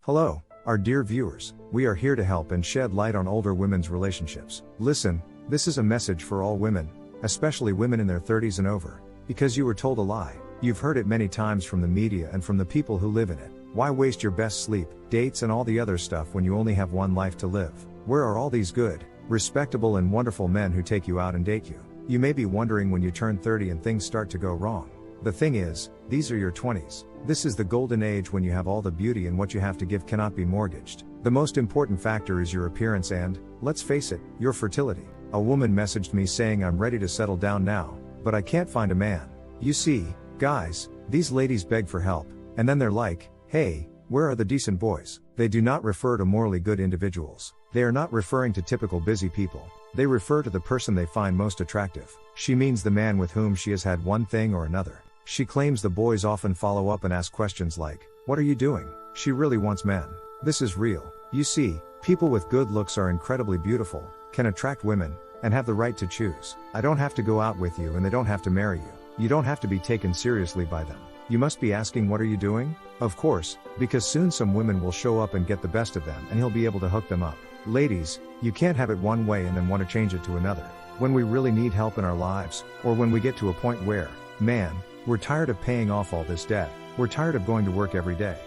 Hello, our dear viewers, we are here to help and shed light on older women's relationships. Listen, this is a message for all women, especially women in their 30s and over, because you were told a lie. You've heard it many times from the media and from the people who live in it. Why waste your best sleep, dates and all the other stuff when you only have one life to live? Where are all these good, respectable and wonderful men who take you out and date you? You may be wondering when you turn 30 and things start to go wrong. The thing is, these are your 20s. This is the golden age when you have all the beauty and what you have to give cannot be mortgaged. The most important factor is your appearance and, let's face it, your fertility. A woman messaged me saying I'm ready to settle down now, but I can't find a man. You see, guys, these ladies beg for help, and then they're like, hey, where are the decent boys? They do not refer to morally good individuals. They are not referring to typical busy people. They refer to the person they find most attractive. She means the man with whom she has had one thing or another. She claims the boys often follow up and ask questions like, what are you doing? She really wants men. This is real. You see, people with good looks are incredibly beautiful, can attract women, and have the right to choose. I don't have to go out with you and they don't have to marry you. You don't have to be taken seriously by them. You must be asking, what are you doing? Of course, because soon some women will show up and get the best of them and he'll be able to hook them up. Ladies, you can't have it one way and then want to change it to another. When we really need help in our lives, or when we get to a point where, man, we're tired of paying off all this debt, we're tired of going to work every day.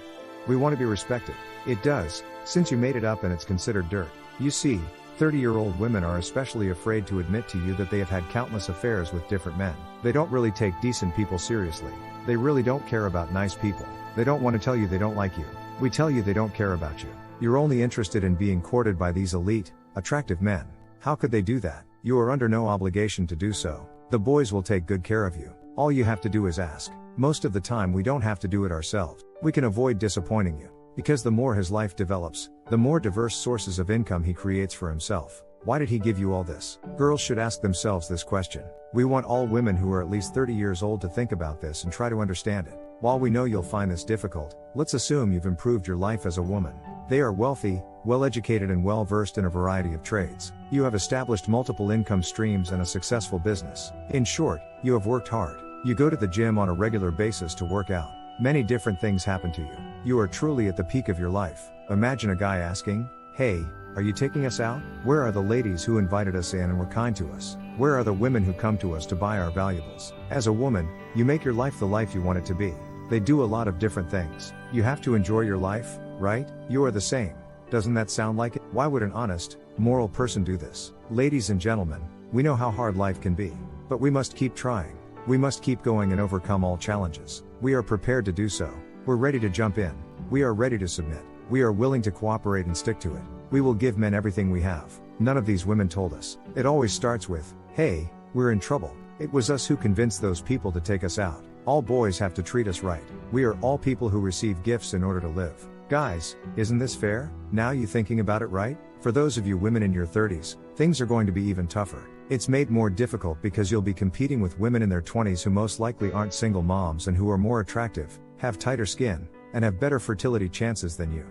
We want to be respected. It does, since you made it up and it's considered dirt. You see, 30-year-old women are especially afraid to admit to you that they have had countless affairs with different men. They don't really take decent people seriously. They really don't care about nice people. They don't want to tell you they don't like you. We tell you they don't care about you. You're only interested in being courted by these elite, attractive men. How could they do that? You are under no obligation to do so. The boys will take good care of you. All you have to do is ask. Most of the time we don't have to do it ourselves. We can avoid disappointing you. Because the more his life develops, the more diverse sources of income he creates for himself. Why did he give you all this? Girls should ask themselves this question. We want all women who are at least 30 years old to think about this and try to understand it. While we know you'll find this difficult, let's assume you've improved your life as a woman. They are wealthy, well-educated and well-versed in a variety of trades. You have established multiple income streams and a successful business. In short, you have worked hard. You go to the gym on a regular basis to work out. Many different things happen to you. You are truly at the peak of your life. Imagine a guy asking, hey, are you taking us out? Where are the ladies who invited us in and were kind to us? Where are the women who come to us to buy our valuables? As a woman, you make your life the life you want it to be. They do a lot of different things. You have to enjoy your life, right? You are the same. Doesn't that sound like it? Why would an honest, moral person do this? Ladies and gentlemen, we know how hard life can be. But we must keep trying. We must keep going and overcome all challenges. We are prepared to do so. We're ready to jump in. We are ready to submit. We are willing to cooperate and stick to it. We will give men everything we have. None of these women told us. It always starts with, hey, we're in trouble. It was us who convinced those people to take us out. All boys have to treat us right. We are all people who receive gifts in order to live. Guys, isn't this fair? Now you thinking about it, right? For those of you women in your 30s, things are going to be even tougher. It's made more difficult because you'll be competing with women in their 20s who most likely aren't single moms and who are more attractive, have tighter skin, and have better fertility chances than you.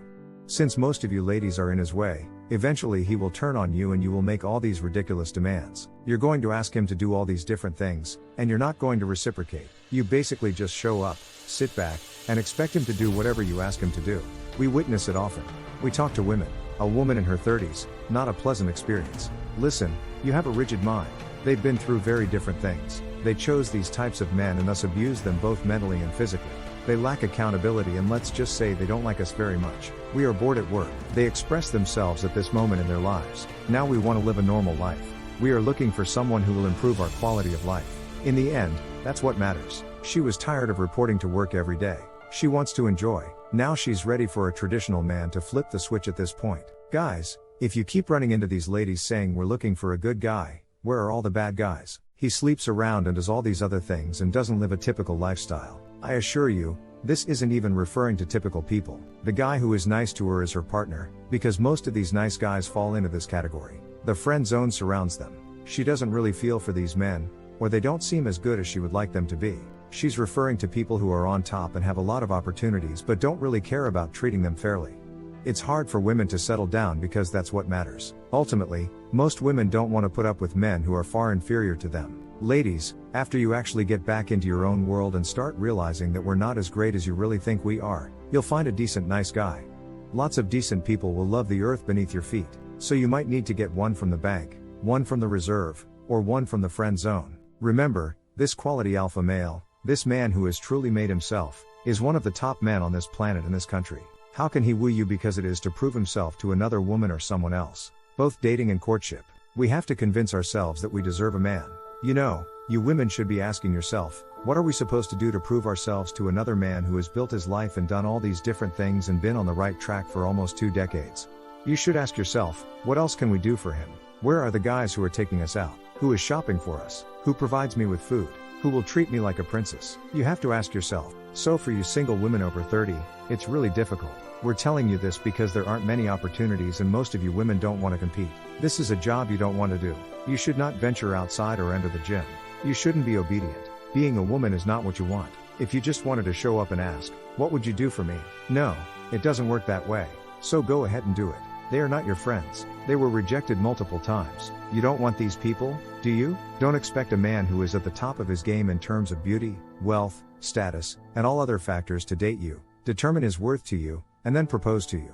Since most of you ladies are in his way, eventually he will turn on you and you will make all these ridiculous demands. You're going to ask him to do all these different things, and you're not going to reciprocate. You basically just show up, sit back, and expect him to do whatever you ask him to do. We witness it often. We talk to women. A woman in her 30s, not a pleasant experience. Listen, you have a rigid mind. They've been through very different things. They chose these types of men and thus abused them both mentally and physically. They lack accountability and let's just say they don't like us very much. We are bored at work. They express themselves at this moment in their lives. Now we want to live a normal life. We are looking for someone who will improve our quality of life. In the end, that's what matters. She was tired of reporting to work every day. She wants to enjoy. Now she's ready for a traditional man to flip the switch at this point. Guys, if you keep running into these ladies saying we're looking for a good guy, where are all the bad guys? He sleeps around and does all these other things and doesn't live a typical lifestyle. I assure you, this isn't even referring to typical people. The guy who is nice to her is her partner, because most of these nice guys fall into this category. The friend zone surrounds them. She doesn't really feel for these men, or they don't seem as good as she would like them to be. She's referring to people who are on top and have a lot of opportunities but don't really care about treating them fairly. It's hard for women to settle down because that's what matters. Ultimately, most women don't want to put up with men who are far inferior to them. Ladies, after you actually get back into your own world and start realizing that we're not as great as you really think we are, you'll find a decent nice guy. Lots of decent people will love the earth beneath your feet, so you might need to get one from the bank, one from the reserve, or one from the friend zone. Remember, this quality alpha male, this man who has truly made himself, is one of the top men on this planet in this country. How can he woo you because it is to prove himself to another woman or someone else? Both dating and courtship. We have to convince ourselves that we deserve a man. You know, you women should be asking yourself, what are we supposed to do to prove ourselves to another man who has built his life and done all these different things and been on the right track for almost 2 decades? You should ask yourself, what else can we do for him? Where are the guys who are taking us out? Who is shopping for us? Who provides me with food? Who will treat me like a princess? You have to ask yourself. So for you single women over 30, it's really difficult. We're telling you this because there aren't many opportunities and most of you women don't want to compete. This is a job you don't want to do. You should not venture outside or enter the gym. You shouldn't be obedient. Being a woman is not what you want. If you just wanted to show up and ask, what would you do for me? No, it doesn't work that way. So go ahead and do it. They are not your friends. They were rejected multiple times. You don't want these people, do you? Don't expect a man who is at the top of his game in terms of beauty, wealth, status, and all other factors to date you, determine his worth to you, and then propose to you.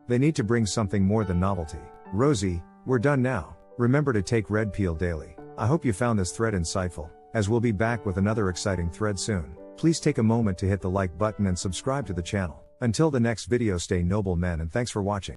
They need to bring something more than novelty. Rosie, we're done now. Remember to take red pill daily. I hope you found this thread insightful, as we'll be back with another exciting thread soon. Please take a moment to hit the like button and subscribe to the channel. Until the next video, stay noble men and thanks for watching.